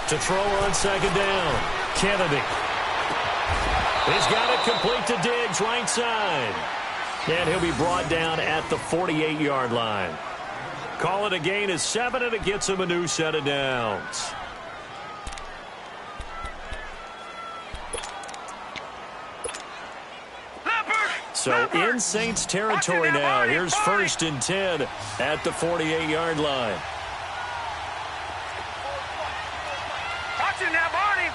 To throw on second down, Kennedy. He's got it complete to Diggs, right side. And he'll be brought down at the 48-yard line. Call it a gain of 7, and it gets him a new set of downs. So in Saints territory now. Here's 1st and 10 at the 48-yard line. Watch it now, Barney.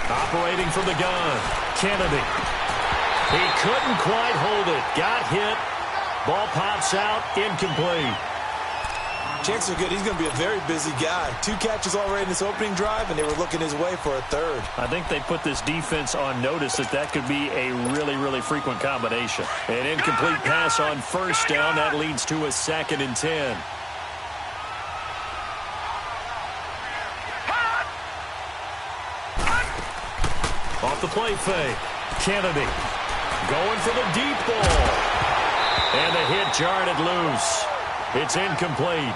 Operating from the gun, Kennedy. He couldn't quite hold it. Got hit. Ball pops out. Incomplete. Chances are good. He's going to be a very busy guy. 2 catches already in this opening drive, and they were looking his way for a 3rd. I think they put this defense on notice that could be a really, really frequent combination. An incomplete pass on 1st down. That leads to a 2nd and 10. Off the play fake. Kennedy going for the deep ball. And the hit jarred it loose. It's incomplete.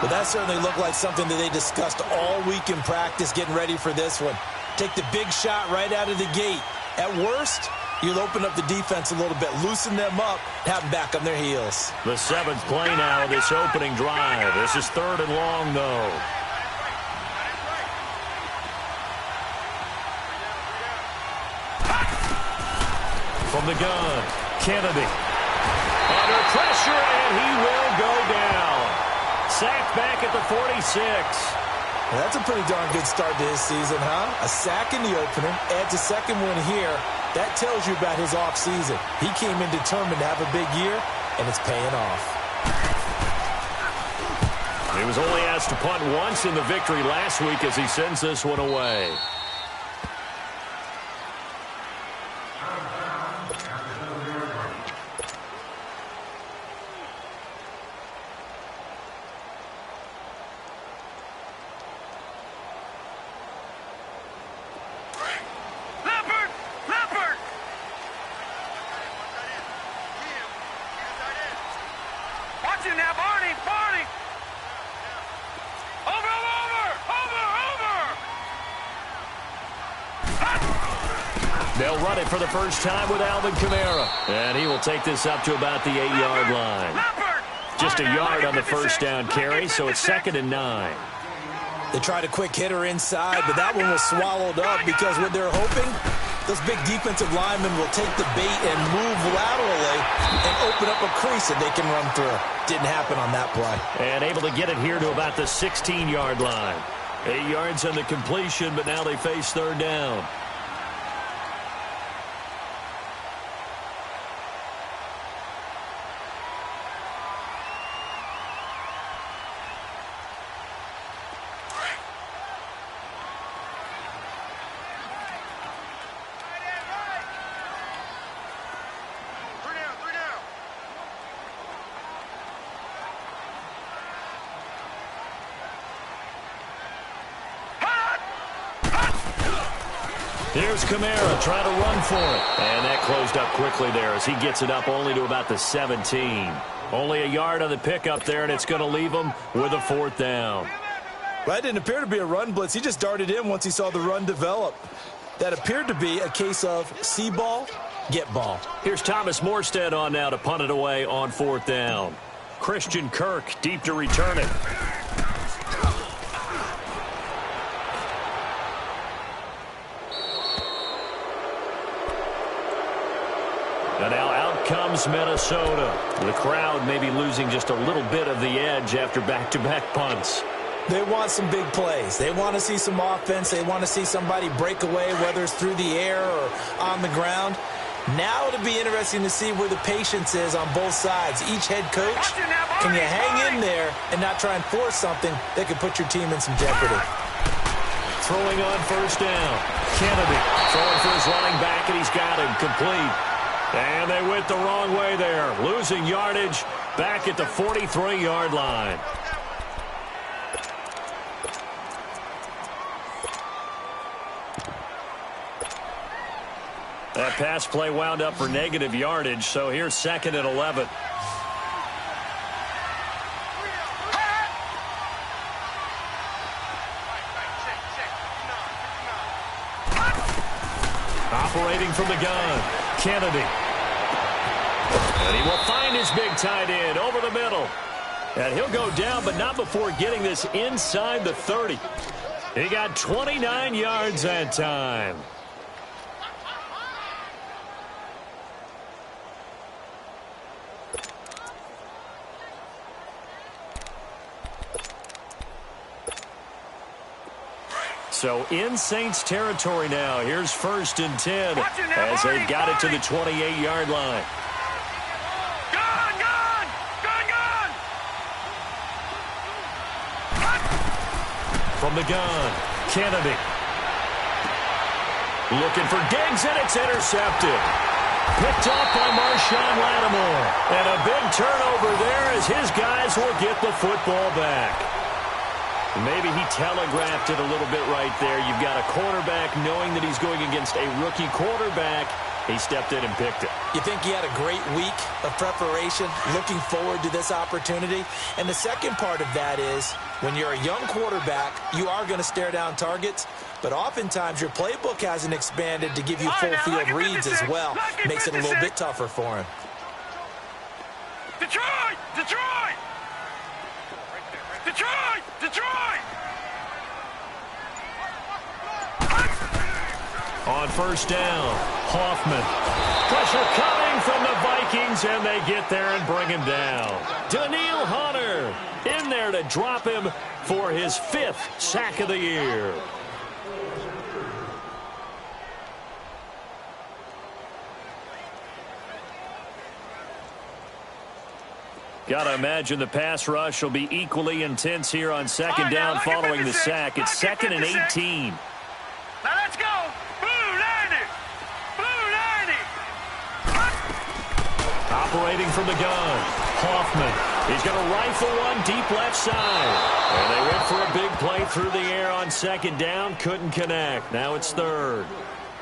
But that certainly looked like something that they discussed all week in practice getting ready for this one. Take the big shot right out of the gate. At worst, you'll open up the defense a little bit, loosen them up, have them back on their heels. The 7th play now of this opening drive. This is 3rd and long, though. From the gun, Kennedy. Under pressure, and he will go down. Sacked back at the 46. Well, that's a pretty darn good start to his season, huh? A sack in the opener, adds a 2nd one here. That tells you about his offseason. He came in determined to have a big year, and it's paying off. He was only asked to punt once in the victory last week as he sends this one away. They'll run it for the first time with Alvin Kamara. And he will take this up to about the 8-yard line. Just a yard on the 1st down carry, so it's 2nd and 9. They tried a quick hitter inside, but that one was swallowed up because what they're hoping, those big defensive linemen will take the bait and move laterally and open up a crease that they can run through. Didn't happen on that play. And able to get it here to about the 16-yard line. 8 yards on the completion, but now they face 3rd down. Here's Kamara trying to run for it. And that closed up quickly there as he gets it up only to about the 17. Only a yard on the pickup there, and it's going to leave him with a 4th down. Well, that didn't appear to be a run blitz. He just darted in once he saw the run develop. That appeared to be a case of see ball, get ball. Here's Thomas Morstead on now to punt it away on 4th down. Christian Kirk deep to return it. And now out comes Minnesota. The crowd maybe losing just a little bit of the edge after back-to-back punts. They want some big plays. They want to see some offense. They want to see somebody break away, whether it's through the air or on the ground. Now it'll be interesting to see where the patience is on both sides. Each head coach, can you hang in there and not try and force something that could put your team in some jeopardy? Throwing on 1st down. Kennedy throwing for his running back, and he's got him complete. And they went the wrong way there, losing yardage back at the 43-yard line. That pass play wound up for negative yardage, so here's 2nd and 11. Operating from the gun, Kennedy. And he will find his big tight end over the middle. And he'll go down, but not before getting this inside the 30. He got 29 yards that time. So in Saints territory now. Here's 1st and 10 as they've got it to the 28-yard line. Gun, gun! Gun, gun! From the gun, Kennedy. Looking for Diggs, and it's intercepted. Picked off by Marshawn Lattimore. And a big turnover there as his guys will get the football back. Maybe he telegraphed it a little bit right there. You've got a quarterback knowing that he's going against a rookie quarterback. He stepped in and picked it. You think he had a great week of preparation, looking forward to this opportunity? And the second part of that is, when you're a young quarterback, you are going to stare down targets, but oftentimes your playbook hasn't expanded to give you full field reads as well. Makes it a little bit tougher for him. Detroit! Detroit! Detroit! Detroit! On 1st down, Hoffman. Pressure coming from the Vikings, and they get there and bring him down. Daniil Hunter in there to drop him for his 5th sack of the year. Got to imagine the pass rush will be equally intense here on 2nd down following the sack. It's 2nd and 18. Now let's go! Blue 90! Blue 90! Operating from the gun, Hoffman. He's going to rifle one deep left side. And they went for a big play through the air on 2nd down. Couldn't connect. Now it's 3rd.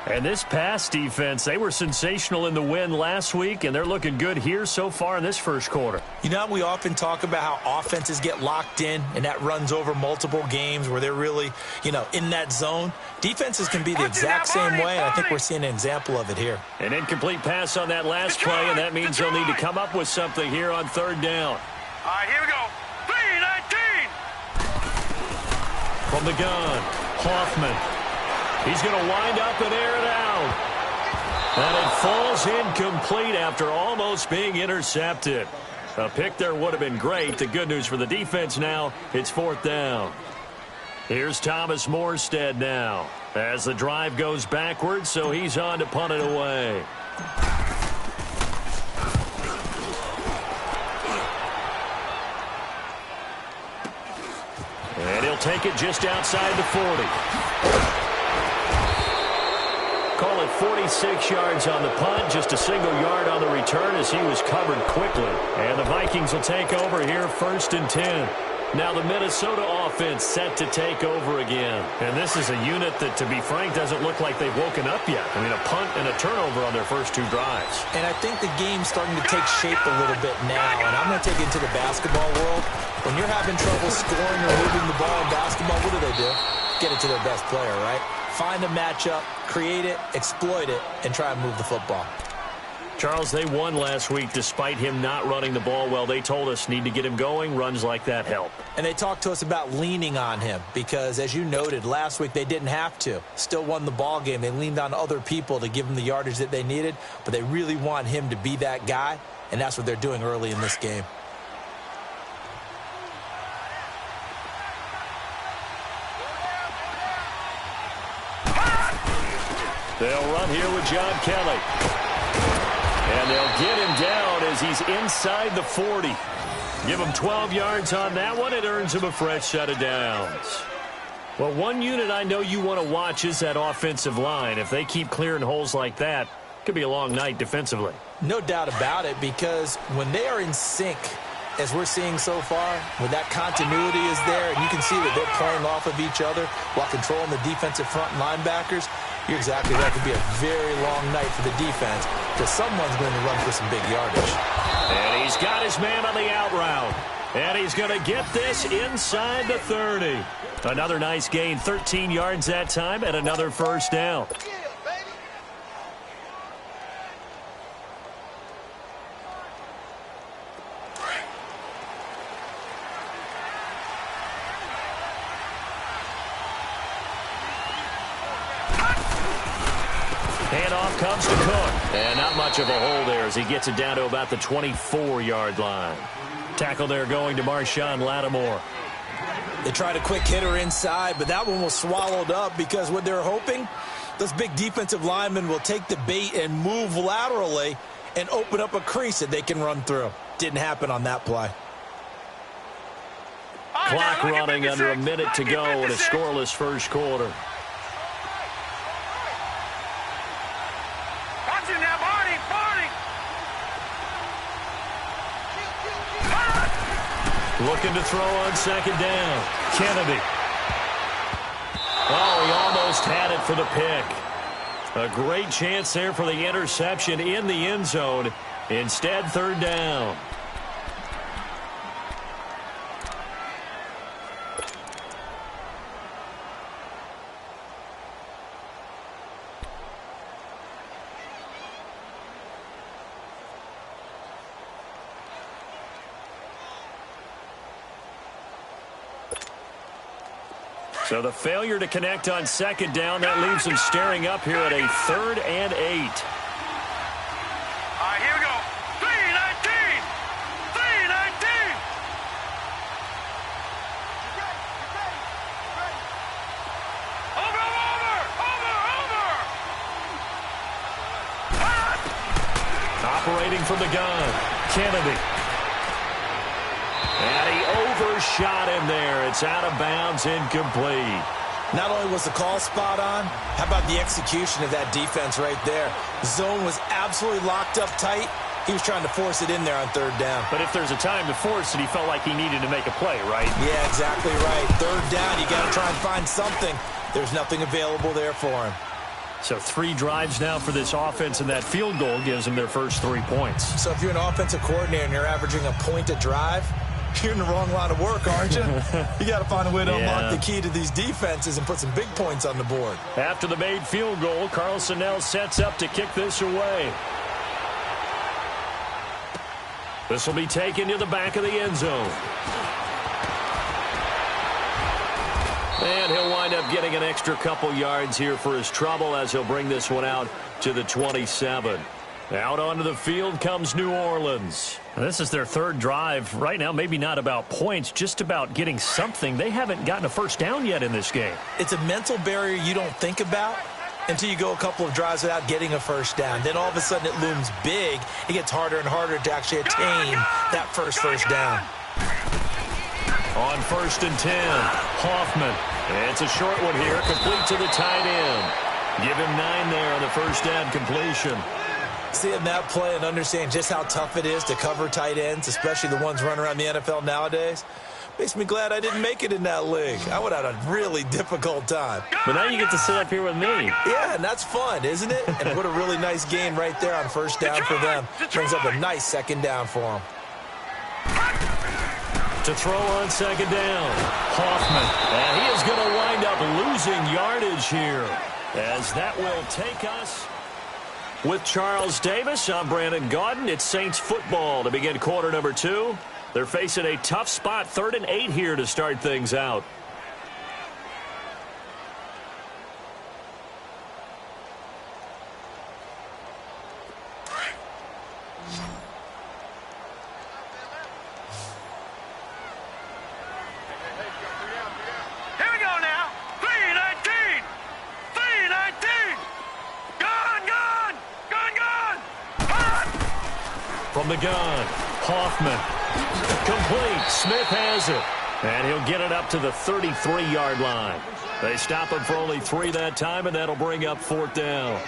And this pass defense, they were sensational in the win last week, and they're looking good here so far in this first quarter. You know, we often talk about how offenses get locked in, and that runs over multiple games where they're really, in that zone. Defenses can be the exact same way, and I think we're seeing an example of it here. An incomplete pass on that last play, and that means they'll need to come up with something here on 3rd down. All right, here we go. 3-19! From the gun, Hoffman. He's going to wind up and air it out. And it falls incomplete after almost being intercepted. A pick there would have been great. The good news for the defense now, it's 4th down. Here's Thomas Morstead now as the drive goes backwards, so he's on to punt it away. And he'll take it just outside the 40. Call it 46 yards on the punt, just a single yard on the return as he was covered quickly. And the Vikings will take over here 1st and 10. Now the Minnesota offense set to take over again. And this is a unit that, to be frank, doesn't look like they've woken up yet. I mean, a punt and a turnover on their first 2 drives. And I think the game's starting to take shape a little bit now. And I'm going to take it into the basketball world. When you're having trouble scoring or moving the ball in basketball, what do? Get it to their best player, right? Find a matchup, create it, exploit it, and try and move the football. Charles, they won last week despite him not running the ball well. They told us need to get him going. Runs like that help. And they talked to us about leaning on him because, as you noted, last week they didn't have to. Still won the ball game. They leaned on other people to give them the yardage that they needed, but they really want him to be that guy, and that's what they're doing early in this game. They'll run here with John Kelly. And they'll get him down as he's inside the 40. Give him 12 yards on that one. It earns him a fresh set of downs. Well, one unit I know you want to watch is that offensive line. If they keep clearing holes like that, it could be a long night defensively. No doubt about it, because when they are in sync, as we're seeing so far, when that continuity is there, and you can see that they're playing off of each other while controlling the defensive front and linebackers, You're exactly right. It could be a very long night for the defense because someone's going to run for some big yardage. And he's got his man on the out route. And he's going to get this inside the 30. Another nice gain, 13 yards that time, and another first down. Handoff comes to Cook. And not much of a hole there as he gets it down to about the 24-yard line. Tackle there going to Marshawn Lattimore. They tried a quick hitter inside, but that one was swallowed up because what they're hoping, those big defensive linemen will take the bait and move laterally and open up a crease that they can run through. Didn't happen on that play. Clock running under a minute to go in a scoreless first quarter. Looking to throw on second down. Kennedy. Oh, he almost had it for the pick. A great chance there for the interception in the end zone. Instead, third down. So the failure to connect on second down, that leaves them staring up here at a 3rd and 8. All right, here we go. 3-19. 3-19. Over. Operating from the gun, Kennedy. And he overshot him there. It's out of bounds, incomplete. Not only was the call spot on, how about the execution of that defense right there? Zone was absolutely locked up tight. He was trying to force it in there on third down. But if there's a time to force it, he felt like he needed to make a play, right? Yeah, exactly right. Third down, you got to try and find something. There's nothing available there for him. So 3 drives now for this offense, and that field goal gives them their first 3 points. So if you're an offensive coordinator and you're averaging a point a drive, you're in the wrong line of work, aren't you? You got to find a way to unlock the key to these defenses and put some big points on the board. After the made field goal, Carlson now sets up to kick this away. This will be taken to the back of the end zone. And he'll wind up getting an extra couple yards here for his trouble as he'll bring this one out to the 27. Out onto the field comes New Orleans. This is their 3rd drive. Right now, maybe not about points, just about getting something. They haven't gotten a first down yet in this game. It's a mental barrier you don't think about until you go a couple of drives without getting a first down. Then all of a sudden it looms big. It gets harder and harder to actually attain that first down. On 1st and 10, Hoffman. It's a short one here, complete to the tight end. Give him 9 there on the first down completion. Seeing that play and understanding just how tough it is to cover tight ends, especially the ones running around the NFL nowadays, makes me glad I didn't make it in that league. I would have had a really difficult time. But now you get to sit up here with me. Yeah, and that's fun, isn't it? And what a really nice gain right there on first down for them. Brings up a nice second down for them. To throw on second down, Hoffman. And he is going to wind up losing yardage here, as that will take us. With Charles Davis, I'm Brandon Gaudin. It's Saints football to begin quarter number 2. They're facing a tough spot, 3rd and 8 here to start things out. From the gun, Hoffman. Complete. Smith has it. And he'll get it up to the 33-yard line. They stop him for only 3 that time, and that'll bring up 4th down.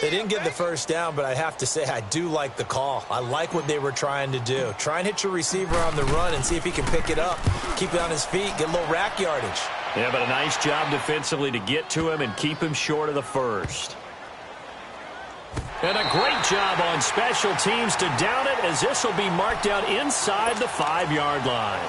They didn't get the first down, but I have to say I do like the call. I like what they were trying to do. Try and hit your receiver on the run and see if he can pick it up. Keep it on his feet. Get a little rack yardage. Yeah, but a nice job defensively to get to him and keep him short of the first. And a great job on special teams to down it, as this will be marked out inside the 5-yard line.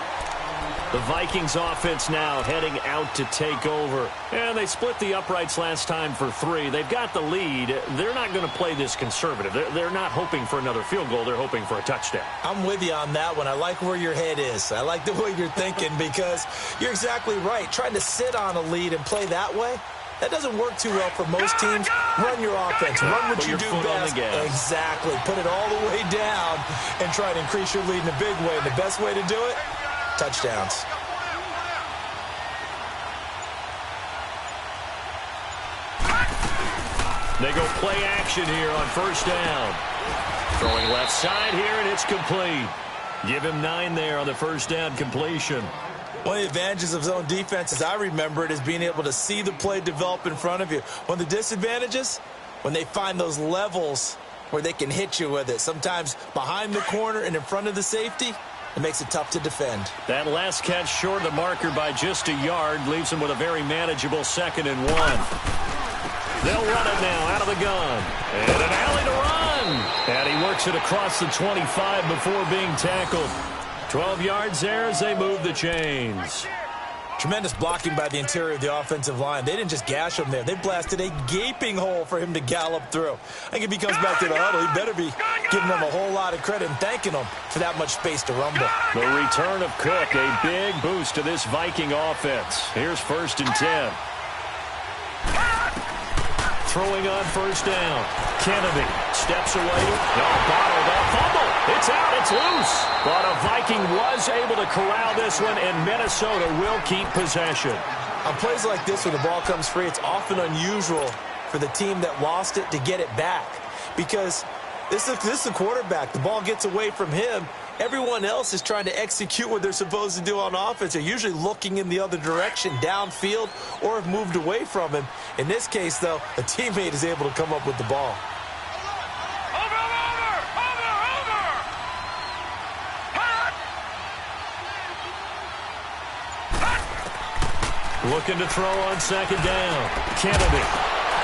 The Vikings offense now heading out to take over. And they split the uprights last time for 3. They've got the lead. They're not going to play this conservative. They're not hoping for another field goal. They're hoping for a touchdown. I'm with you on that one. I like where your head is. I like the way you're thinking, because you're exactly right. Trying to sit on a lead and play that way, that doesn't work too well for most teams. Run your offense. Run what you do best. Exactly. Put it all the way down and try to increase your lead in a big way. And the best way to do it, touchdowns. They go play action here on first down. Throwing left side here, and it's complete. Give him 9 there on the first down completion. One of the advantages of zone defense, as I remember it, is being able to see the play develop in front of you. One of the disadvantages, when they find those levels where they can hit you with it, sometimes behind the corner and in front of the safety, it makes it tough to defend. That last catch short of the marker by just a yard leaves him with a very manageable 2nd and 1. They'll run it now out of the gun. And an alley to run. And he works it across the 25 before being tackled. 12 yards there as they move the chains. Tremendous blocking by the interior of the offensive line. They didn't just gash him there. They blasted a gaping hole for him to gallop through. I think if he comes back to the huddle, he better be giving them a whole lot of credit and thanking them for that much space to rumble. The return of Cook, a big boost to this Viking offense. Here's 1st and 10. Throwing on first down. Kennedy steps away. No, bottled up. Fumble. It's out. It's loose. But a Viking was able to corral this one, and Minnesota will keep possession. On plays like this where the ball comes free, it's often unusual for the team that lost it to get it back, because this is the quarterback. The ball gets away from him. Everyone else is trying to execute what they're supposed to do on offense. They're usually looking in the other direction, downfield, or have moved away from him. In this case, though, a teammate is able to come up with the ball. Looking to throw on 2nd down. Kennedy.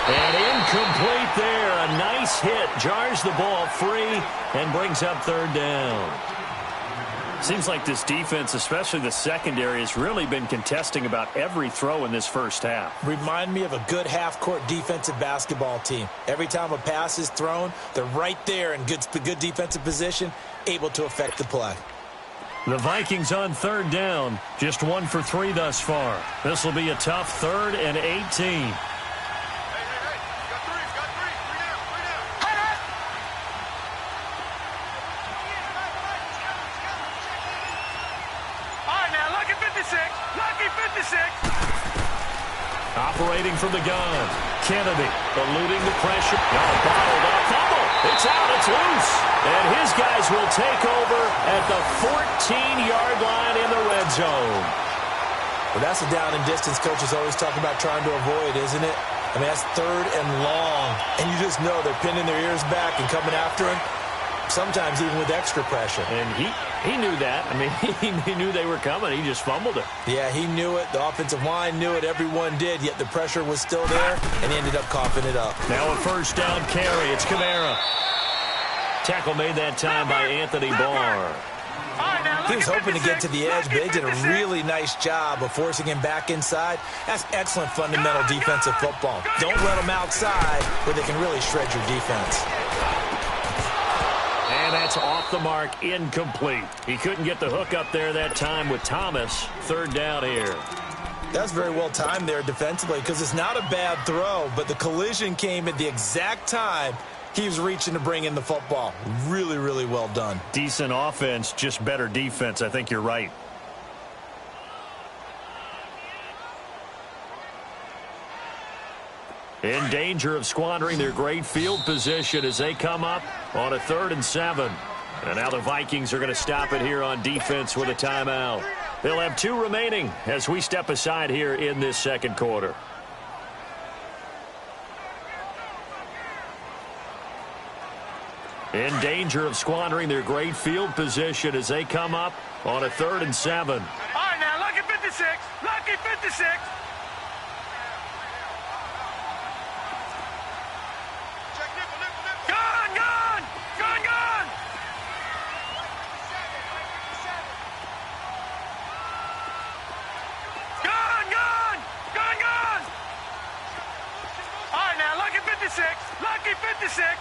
And incomplete there. A nice hit. Jars the ball free and brings up 3rd down. Seems like this defense, especially the secondary, has really been contesting about every throw in this first half. Remind me of a good half-court defensive basketball team. Every time a pass is thrown, they're right there in good defensive position, able to affect the play. The Vikings on 3rd down, just 1 for 3 thus far. This will be a tough 3rd and 18. Operating from the gun. Kennedy eluding the pressure. Bottled up. Fumble. It's out. It's loose. And his guys will take over at the 14-yard line in the red zone. Well, that's a down and distance coaches always talk about trying to avoid, isn't it? I mean, that's 3rd and long. And you just know they're pinning their ears back and coming after him, sometimes even with extra pressure. And he knew that. I mean, he knew they were coming. He just fumbled it. Yeah, he knew it. The offensive line knew it. Everyone did, yet the pressure was still there, and he ended up coughing it up. Now a first down carry. It's Kamara. Tackle made that time by Anthony Barr. He was hoping to get to the edge, but they did a really nice job of forcing him back inside. That's excellent fundamental defensive football. Don't let them outside where they can really shred your defense. And that's off the mark, incomplete. He couldn't get the hook up there that time with Thomas. 3rd down here. That's very well timed there defensively, because it's not a bad throw, but the collision came at the exact time he was reaching to bring in the football. Really, really well done. Decent offense, just better defense. I think you're right. In danger of squandering their great field position as they come up on a 3rd and 7. And now the Vikings are going to stop it here on defense with a timeout. They'll have 2 remaining as we step aside here in this 2nd quarter. In danger of squandering their great field position as they come up on a 3rd and 7. All right, now, lucky 56. Lucky 56. 56. Gun, gun! Gun, gun! Gun, gun! Gun, gun! All right, now, lucky 56. Lucky 56.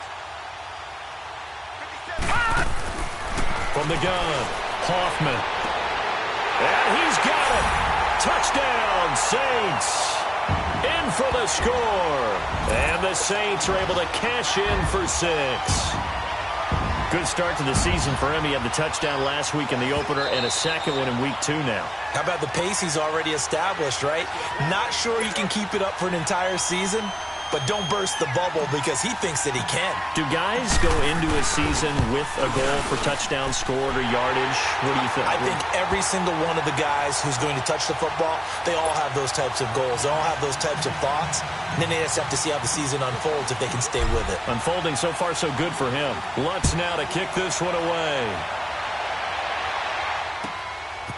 From the gun, Hoffman. And he's got it. Touchdown, Saints. In for the score. And the Saints are able to cash in for 6. Good start to the season for him. He had the touchdown last week in the opener and a second one in week 2 now. How about the pace he's already established, right? Not sure he can keep it up for an entire season, but don't burst the bubble because he thinks that he can. Do guys go into a season with a goal for touchdown scored or yardage? What do you think? I think every single one of the guys who's going to touch the football, they all have those types of goals. They all have those types of thoughts. And then they just have to see how the season unfolds if they can stay with it. Unfolding so far so good for him. Lutz now to kick this one away.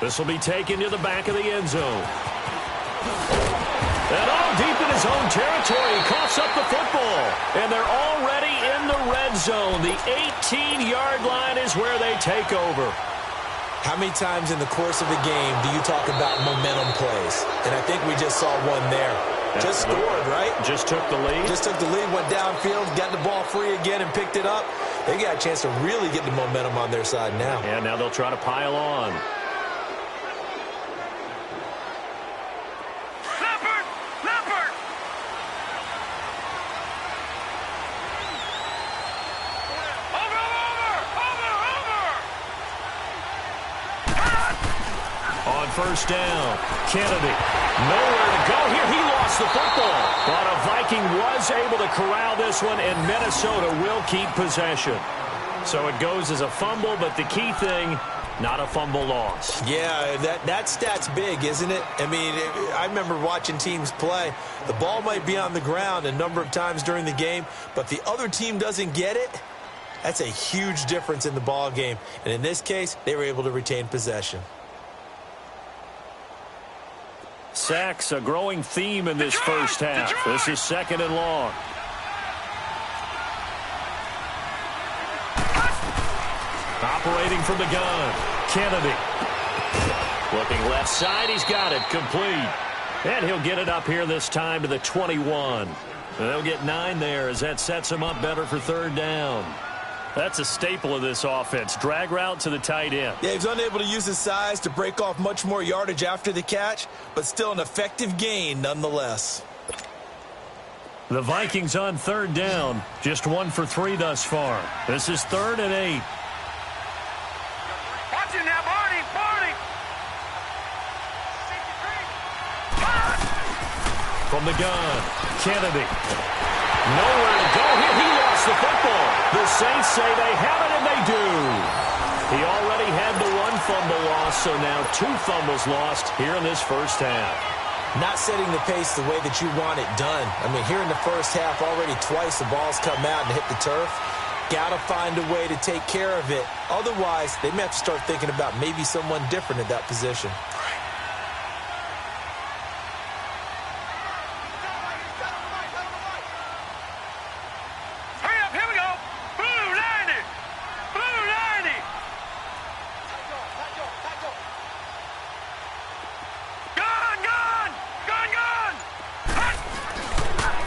This will be taken to the back of the end zone. And all deep in his own territory, he coughs up the football. And they're already in the red zone. The 18-yard line is where they take over. How many times in the course of a game do you talk about momentum plays? And I think we just saw one there. Just scored, right? Just took the lead. Just took the lead, went downfield, got the ball free again and picked it up. They got a chance to really get the momentum on their side now. And now they'll try to pile on. First down. Kennedy. Nowhere to go here. He lost the football. But a Viking was able to corral this one, and Minnesota will keep possession. So it goes as a fumble, but the key thing, not a fumble loss. Yeah, that stat's big, isn't it? I mean, I remember watching teams play. The ball might be on the ground a number of times during the game, but the other team doesn't get it. That's a huge difference in the ball game. And in this case, they were able to retain possession. Sacks, a growing theme in this first half. This is second and long. Operating from the gun, Kennedy. Looking left side, he's got it, complete. And he'll get it up here this time to the 21. And they'll get 9 there as that sets him up better for third down. That's a staple of this offense. Drag route to the tight end. Yeah, he's unable to use his size to break off much more yardage after the catch, but still an effective gain nonetheless. The Vikings on third down. Just 1 for 3 thus far. This is 3rd and 8. Watch it now, Barney! Barney! From the gun, Kennedy. Nowhere to go here. He lost the football. The Saints say they have it, and they do. He already had the 1 fumble loss, so now 2 fumbles lost here in this first half. Not setting the pace the way that you want it done. I mean, here in the first half, already twice the ball's come out and hit the turf. Got to find a way to take care of it. Otherwise, they may have to start thinking about maybe someone different at that position.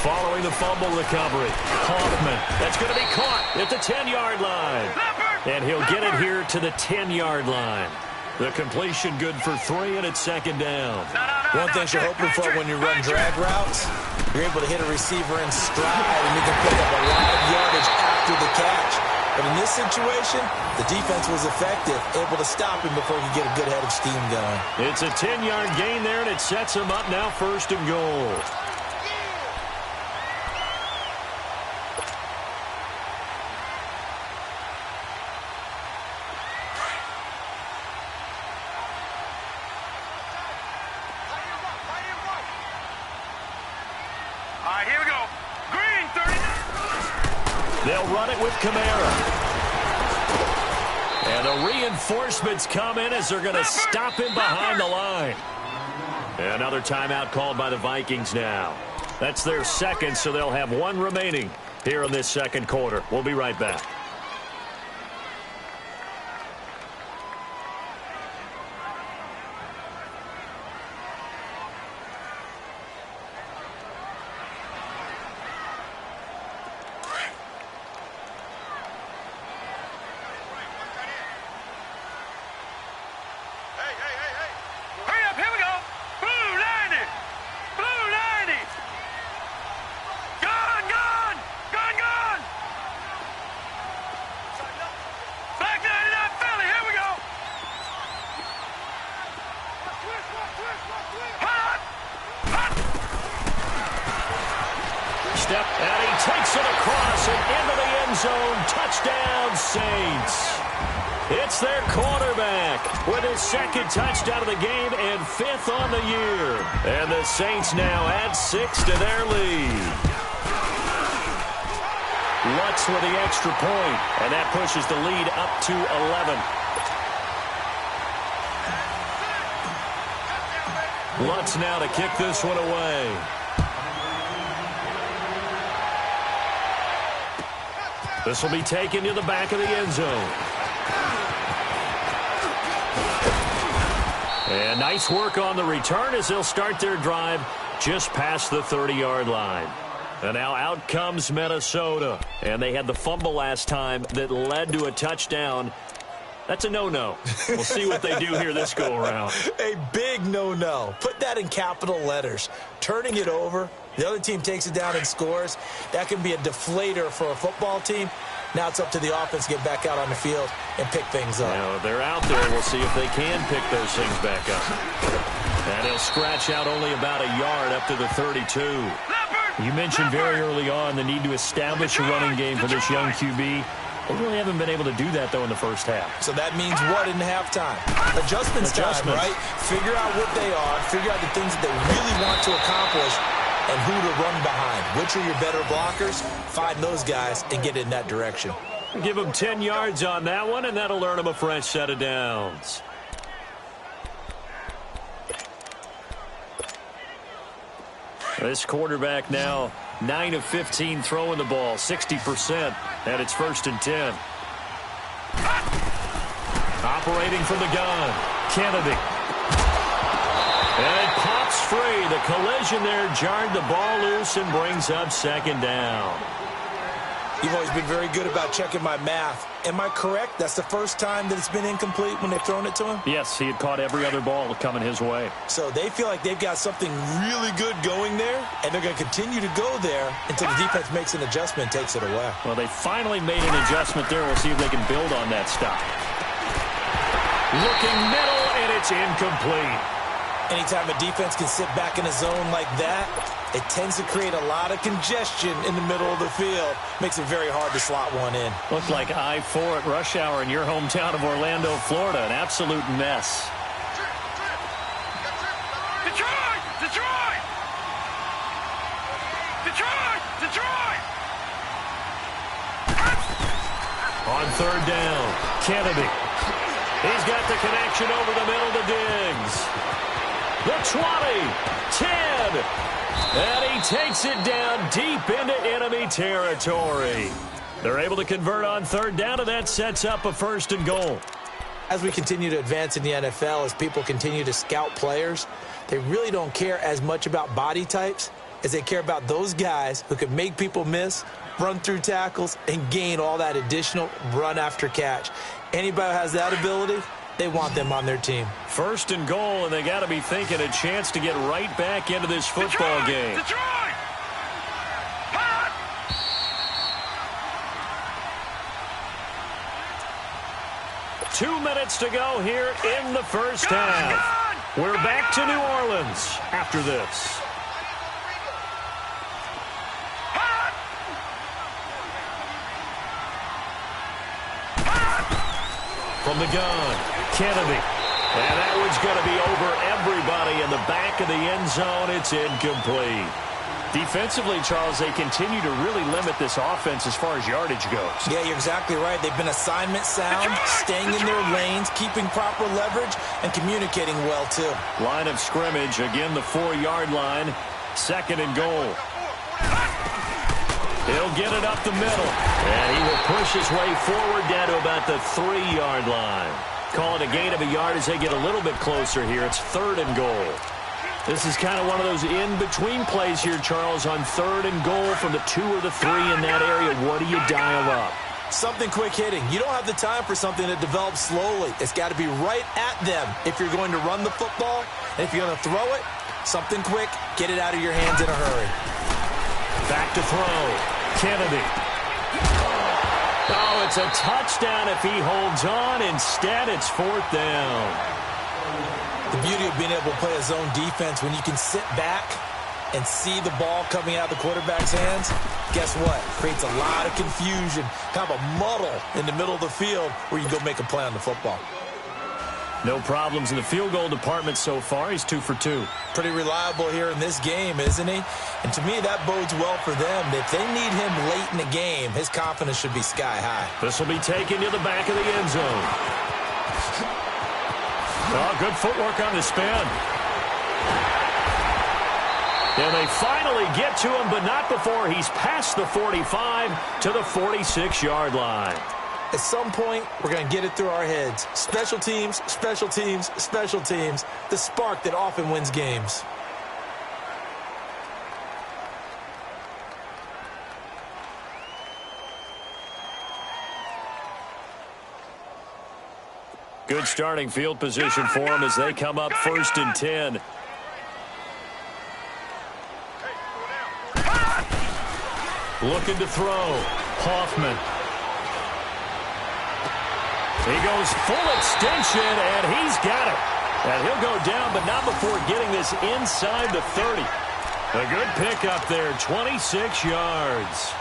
Following the fumble recovery, Hoffman. That's going to be caught at the 10-yard line. And he'll get it here to the 10-yard line. The completion good for 3, and it's second down. One thing you're hoping for when you run drag routes, you're able to hit a receiver in stride, and you can pick up a lot of yardage after the catch. But in this situation, the defense was effective, able to stop him before he could get a good head of steam going. It's a 10-yard gain there, and it sets him up now 1st and goal. Here we go. Green, 39. They'll run it with Kamara. And the reinforcements come in as they're going to stop him behind the line. Another timeout called by the Vikings now. That's their second, so they'll have one remaining here in this second quarter. We'll be right back. And he takes it across and into the end zone. Touchdown, Saints. It's their quarterback with his second touchdown of the game and fifth on the year. And the Saints now add 6 to their lead. Lutz with the extra point, and that pushes the lead up to 11. Lutz now to kick this one away. This will be taken to the back of the end zone. And nice work on the return as they'll start their drive just past the 30-yard line. And now out comes Minnesota. And they had the fumble last time that led to a touchdown. That's a no-no. We'll see what they do here this go-around. A big no-no. Put that in capital letters. Turning it over. The other team takes it down and scores. That can be a deflator for a football team. Now it's up to the offense to get back out on the field and pick things up. Now, they're out there. We'll see if they can pick those things back up. And he'll scratch out only about a yard up to the 32. You mentioned very early on the need to establish a running game for this young QB. They really haven't been able to do that, though, in the first half. So that means what in halftime? Adjustments time, right? Figure out what they are. Figure out the things that they really want to accomplish and who to run behind. Which are your better blockers? Find those guys and get in that direction. Give them 10 yards on that one, and that'll earn them a fresh set of downs. This quarterback now 9 of 15 throwing the ball, 60%, and it's 1st and 10. Operating from the gun, Kennedy. And it pops free. The collision there jarred the ball loose and brings up 2nd down. You've always been very good about checking my math. Am I correct? That's the first time that it's been incomplete when they've thrown it to him? Yes, he had caught every other ball coming his way. So they feel like they've got something really good going there, and they're going to continue to go there until the defense makes an adjustment and takes it away. Well, they finally made an adjustment there. We'll see if they can build on that stop. Looking middle, and it's incomplete. Anytime a defense can sit back in a zone like that, it tends to create a lot of congestion in the middle of the field. Makes it very hard to slot one in. Looked like I-4 at rush hour in your hometown of Orlando, Florida. An absolute mess. Detroit! Detroit! Detroit! Detroit! On 3rd down, Kennedy. He's got the connection over the middle to Diggs. The 20, 10, and he takes it down deep into enemy territory. They're able to convert on 3rd down, and that sets up a 1st and goal. As we continue to advance in the NFL, as people continue to scout players, they really don't care as much about body types as they care about those guys who can make people miss, run through tackles, and gain all that additional run after catch. Anybody who has that ability, they want them on their team. 1st and goal, and they got to be thinking a chance to get right back into this football game. Detroit! 2 minutes to go here in the first half. We're back to New Orleans after this. From the gun, Kennedy. And that one's going to be over everybody in the back of the end zone. It's incomplete. Defensively, Charles, they continue to really limit this offense as far as yardage goes. Yeah, you're exactly right. They've been assignment sound, staying in their lanes, keeping proper leverage, and communicating well, too. Line of scrimmage, again, the 4-yard line. 2nd and goal. He'll get it up the middle, and he will push his way forward down to about the 3-yard line. Call it a gain of a yard as they get a little bit closer here. It's 3rd and goal. This is kind of one of those in-between plays here, Charles, on 3rd and goal from the 2 or the 3 in that area. What do you dial up? Something quick hitting. You don't have the time for something that develops slowly. It's got to be right at them if you're going to run the football. And if you're going to throw it, something quick, get it out of your hands in a hurry. Back to throw. Kennedy. Oh, it's a touchdown if he holds on. Instead, it's 4th down. The beauty of being able to play a zone defense when you can sit back and see the ball coming out of the quarterback's hands, guess what? Creates a lot of confusion, kind of a muddle in the middle of the field where you go make a play on the football. No problems in the field goal department so far. He's 2 for 2. Pretty reliable here in this game, isn't he? And to me, that bodes well for them. If they need him late in the game, his confidence should be sky high. This will be taken to the back of the end zone. Oh, good footwork on the spin. And they finally get to him, but not before he's past the 45 to the 46-yard line. At some point, we're going to get it through our heads. Special teams, special teams, special teams. The spark that often wins games. Good starting field position for them as they come up 1st and 10. Looking to throw. Hoffman. He goes full extension, and he's got it. And he'll go down, but not before getting this inside the 30. A good pickup there, 26 yards.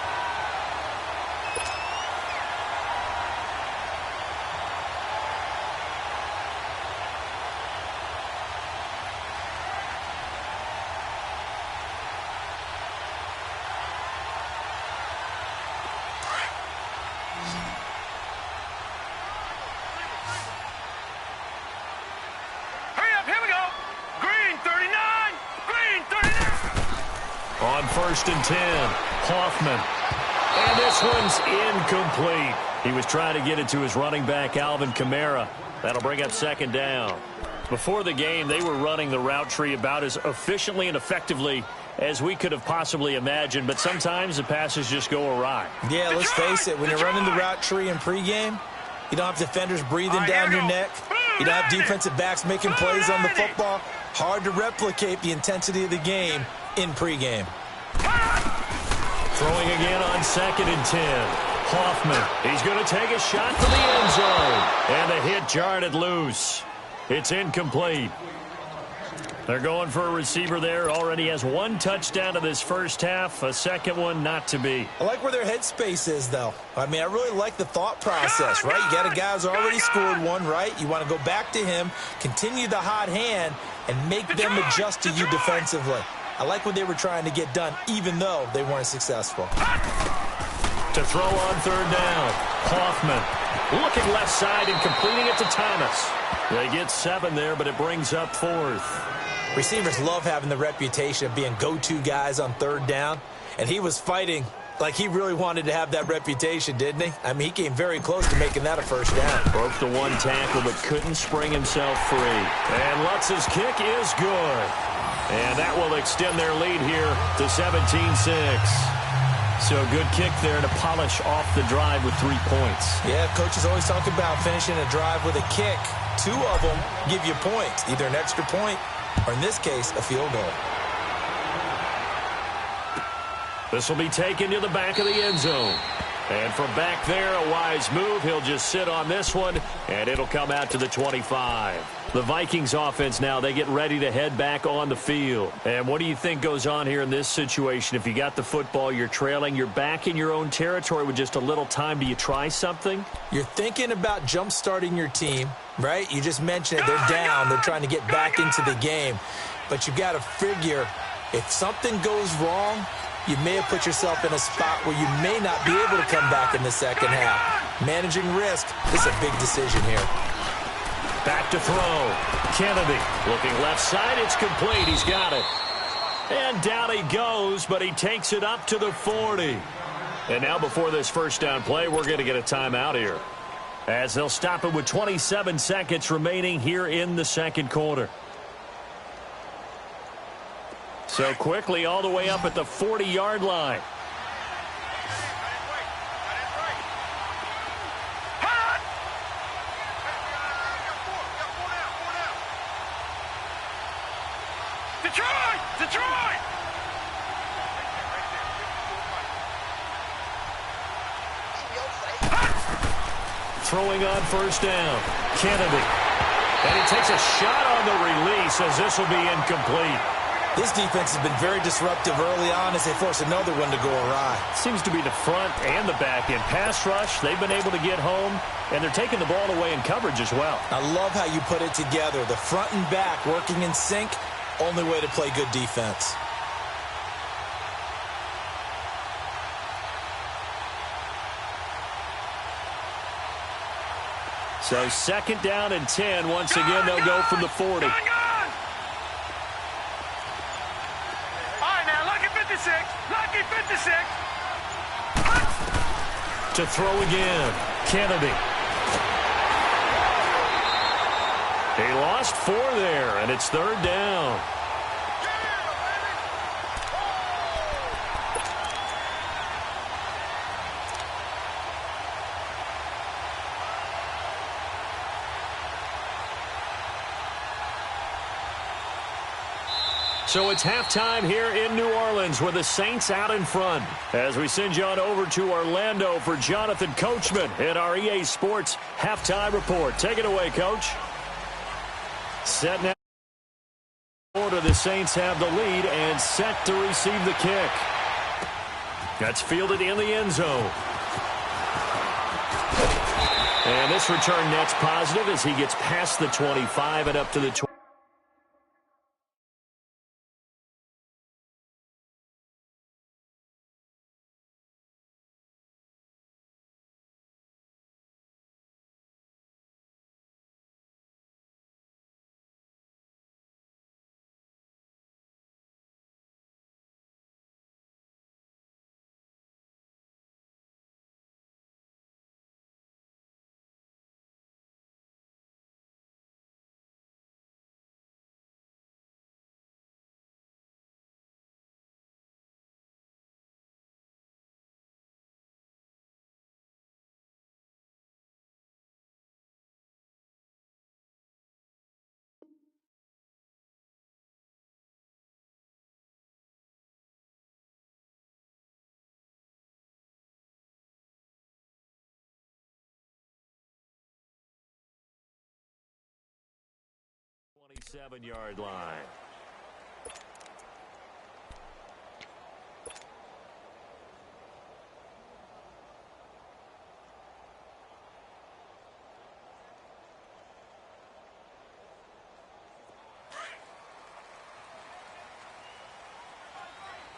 On 1st and 10, Hoffman. And this one's incomplete. He was trying to get it to his running back, Alvin Kamara. That'll bring up 2nd down. Before the game, they were running the route tree about as efficiently and effectively as we could have possibly imagined, but sometimes the passes just go awry. Yeah, let's face it. When you're running the route tree in pregame, you don't have defenders breathing down your neck. You don't have defensive backs making plays on the football. Hard to replicate the intensity of the game in pregame. Throwing again on 2nd and 10. Hoffman. He's going to take a shot for the end zone. And the hit jarred it loose. It's incomplete. They're going for a receiver there. Already has 1 touchdown in this first half. A second one not to be. I like where their headspace is, though. I mean, I really like the thought process, right? You got a guy who's already scored 1, right? You want to go back to him, continue the hot hand, and make them adjust to you defensively. I like what they were trying to get done, even though they weren't successful. To throw on 3rd down. Hoffman looking left side and completing it to Thomas. They get 7 there, but it brings up 4th. Receivers love having the reputation of being go-to guys on 3rd down, and he was fighting like he really wanted to have that reputation, didn't he? I mean, he came very close to making that a 1st down. Broke the 1 tackle, but couldn't spring himself free. And Lutz's kick is good. And that will extend their lead here to 17-6. So good kick there to polish off the drive with 3 points. Yeah, coaches always talk about finishing a drive with a kick. 2 of them give you points, either an extra point or, in this case, a field goal. This will be taken to the back of the end zone. And from back there, a wise move. He'll just sit on this one, and it'll come out to the 25. The Vikings offense now, they get ready to head back on the field. And what do you think goes on here in this situation? If you got the football, you're trailing, you're back in your own territory with just a little time. Do you try something? You're thinking about jump-starting your team, right? You just mentioned it. They're down. They're trying to get back into the game. But you've got to figure If something goes wrong, you may have put yourself in a spot where you may not be able to come back in the second half. Managing risk, this is a big decision here. Back to throw. Kennedy looking left side. It's complete. He's got it. And down he goes, but he takes it up to the 40. And now before this first down play, we're going to get a timeout here, as they'll stop it with 27 seconds remaining here in the second quarter. So quickly all the way up at the 40-yard line. Detroit! Throwing on first down. Kennedy. And he takes a shot on the release as this will be incomplete. This defense has been very disruptive early on as they force another one to go awry. Seems to be the front and the back end. Pass rush, they've been able to get home, and they're taking the ball away in coverage as well. I love how you put it together. The front and back working in sync, only way to play good defense. So second down and 10. Once again, they'll go from the 40. Lucky 56. To throw again. Kennedy. He lost 4 there, and it's third down. So it's halftime here in New Orleans with the Saints out in front. As we send you on over to Orlando for Jonathan Coachman in our EA Sports Halftime Report. Take it away, Coach. Set now. Order, the Saints have the lead and set to receive the kick. That's fielded in the end zone. And this return net's positive as he gets past the 25 and up to the 20. Seven-yard line.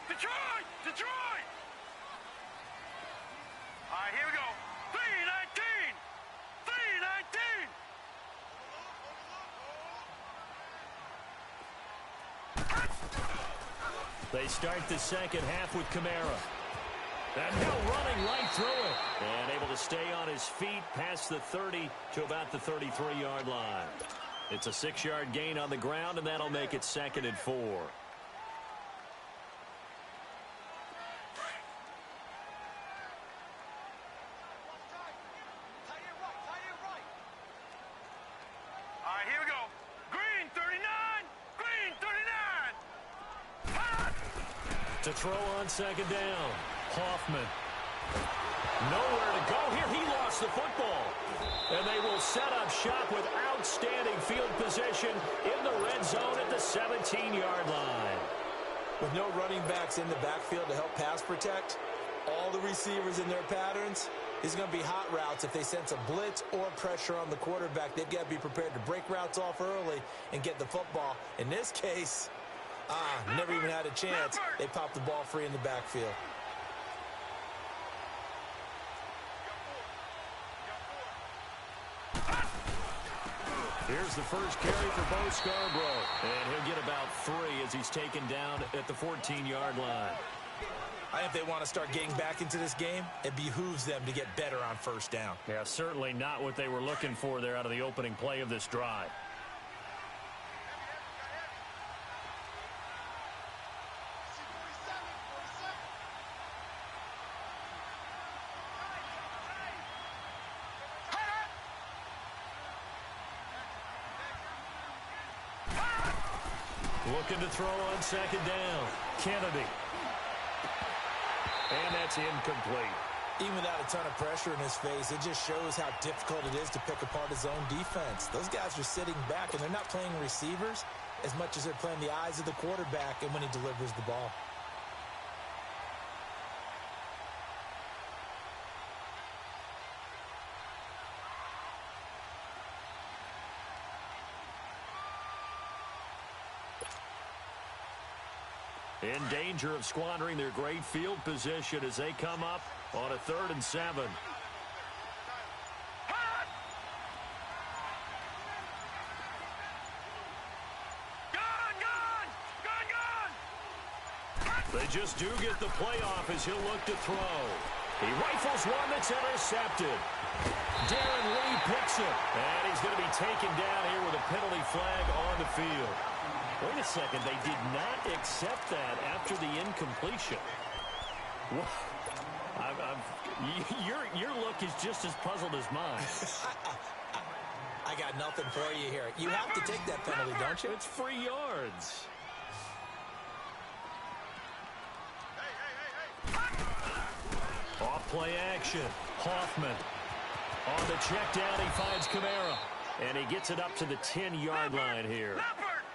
Detroit! All right, here we go. 3-19! 3-19! They start the second half with Kamara. And now running right through it. And able to stay on his feet past the 30 to about the 33-yard line. It's a 6-yard gain on the ground, and that'll make it second and 4. To throw on second down. Hoffman. Nowhere to go here. He lost the football. And they will set up shop with outstanding field position in the red zone at the 17-yard line. With no running backs in the backfield to help pass protect, all the receivers in their patterns, these are going to be hot routes. If they sense a blitz or pressure on the quarterback, they've got to be prepared to break routes off early and get the football. In this case, Never even had a chance. They popped the ball free in the backfield. Here's the first carry for Bo Scarborough. And he'll get about 3 as he's taken down at the 14-yard line. I think if they want to start getting back into this game, it behooves them to get better on first down. Yeah, certainly not what they were looking for there out of the opening play of this drive. Looking to throw on second down. Kennedy. And that's incomplete. Even without a ton of pressure in his face, it just shows how difficult it is to pick apart his own defense. Those guys are sitting back, and they're not playing receivers as much as they're playing the eyes of the quarterback and when he delivers the ball. In danger of squandering their great field position as they come up on a 3rd and 7. They just do get the play off as he'll look to throw. He rifles one that's intercepted. Darren Lee picks it. And he's going to be taken down here with a penalty flag on the field. Wait a second, they did not accept that after the incompletion. Your look is just as puzzled as mine. I got nothing for you here. You have to take that penalty, don't you? It's free yards. Off play action. Hoffman. On the check down, he finds Kamara. And he gets it up to the 10-yard line here.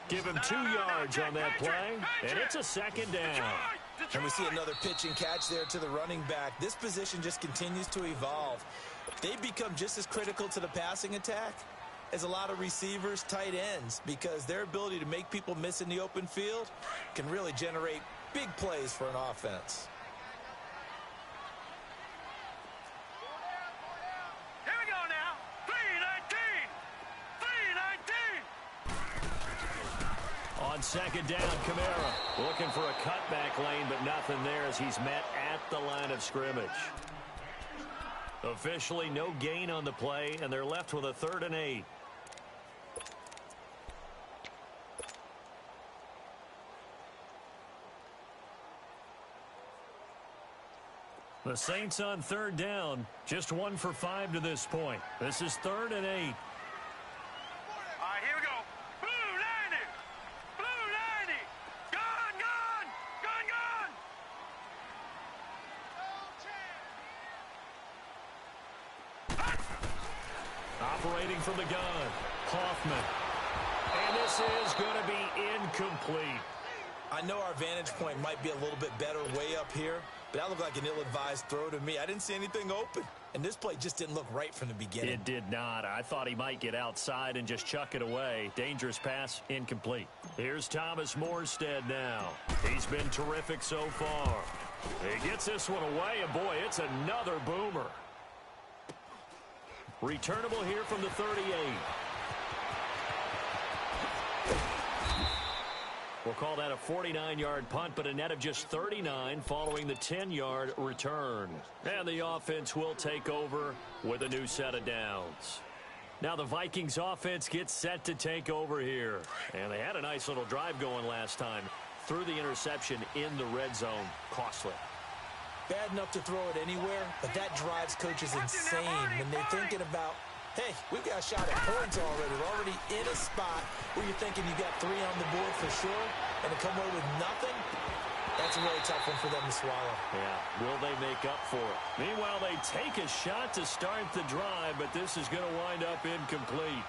Give him 2 yards on that play, and it's a second down. And we see another pitch and catch there to the running back. This position just continues to evolve. They become just as critical to the passing attack as a lot of receivers, tight ends, because their ability to make people miss in the open field can really generate big plays for an offense. On second down, Kamara looking for a cutback lane, but nothing there as he's met at the line of scrimmage. Officially no gain on the play, and they're left with a 3rd and 8. The Saints on 3rd down, just 1 for 5 to this point. This is 3rd and 8. Operating from the gun, Hoffman. And this is going to be incomplete. I know our vantage point might be a little bit better way up here, but that looked like an ill-advised throw to me. I didn't see anything open, and this play just didn't look right from the beginning. It did not. I thought he might get outside and just chuck it away. Dangerous pass, incomplete. Here's Thomas Morstead now. He's been terrific so far. He gets this one away, and boy, it's another boomer. Returnable here from the 38. We'll call that a 49-yard punt, but a net of just 39 following the 10-yard return. And the offense will take over with a new set of downs. Now the Vikings offense gets set to take over here. And they had a nice little drive going last time. Threw the interception in the red zone. Costly. Bad enough to throw it anywhere, but that drives coaches insane when they're thinking about, hey, we've got a shot at points already. We're already in a spot where you're thinking you got 3 on the board for sure, and to come away with nothing, that's a really tough one for them to swallow. Yeah, will they make up for it? Meanwhile, they take a shot to start the drive, but this is going to wind up incomplete.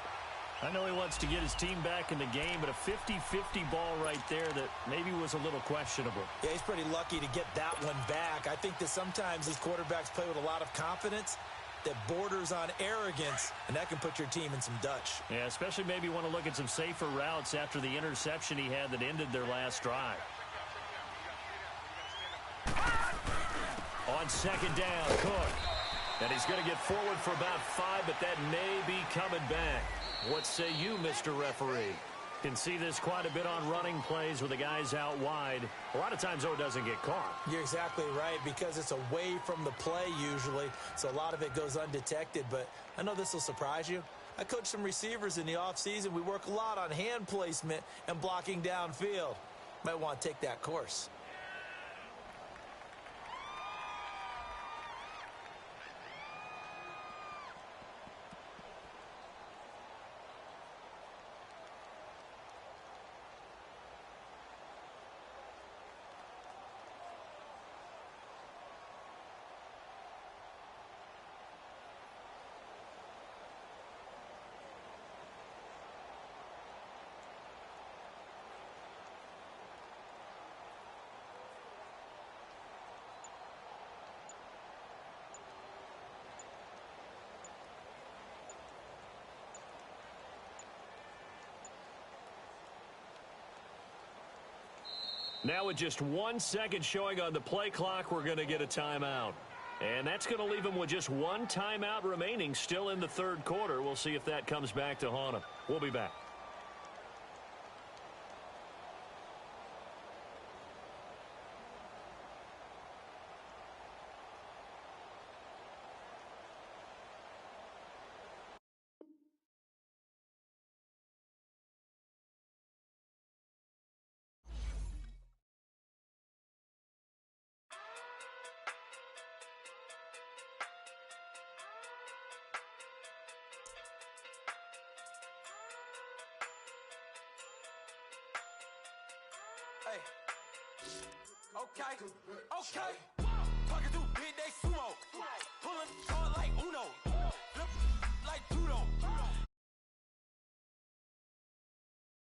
I know he wants to get his team back in the game, but a 50-50 ball right there that maybe was a little questionable. Yeah, he's pretty lucky to get that one back. I think that sometimes these quarterbacks play with a lot of confidence, that borders on arrogance, and that can put your team in some Dutch. Yeah, especially maybe want to look at some safer routes after the interception he had that ended their last drive. On second down, Cook. And he's going to get forward for about 5, but that may be coming back. What say you, Mr. Referee? Can see this quite a bit on running plays with the guys out wide. A lot of times, though, it doesn't get caught. You're exactly right, because it's away from the play usually, so a lot of it goes undetected. But I know this will surprise you. I coach some receivers in the offseason. We work a lot on hand placement and blocking downfield. Might want to take that course. Now with just 1 second showing on the play clock, we're going to get a timeout. And that's going to leave them with just 1 timeout remaining still in the third quarter. We'll see if that comes back to haunt them. We'll be back. Okay. Talking to big, they sumo. Pulling hard like Uno. Flip like Judo.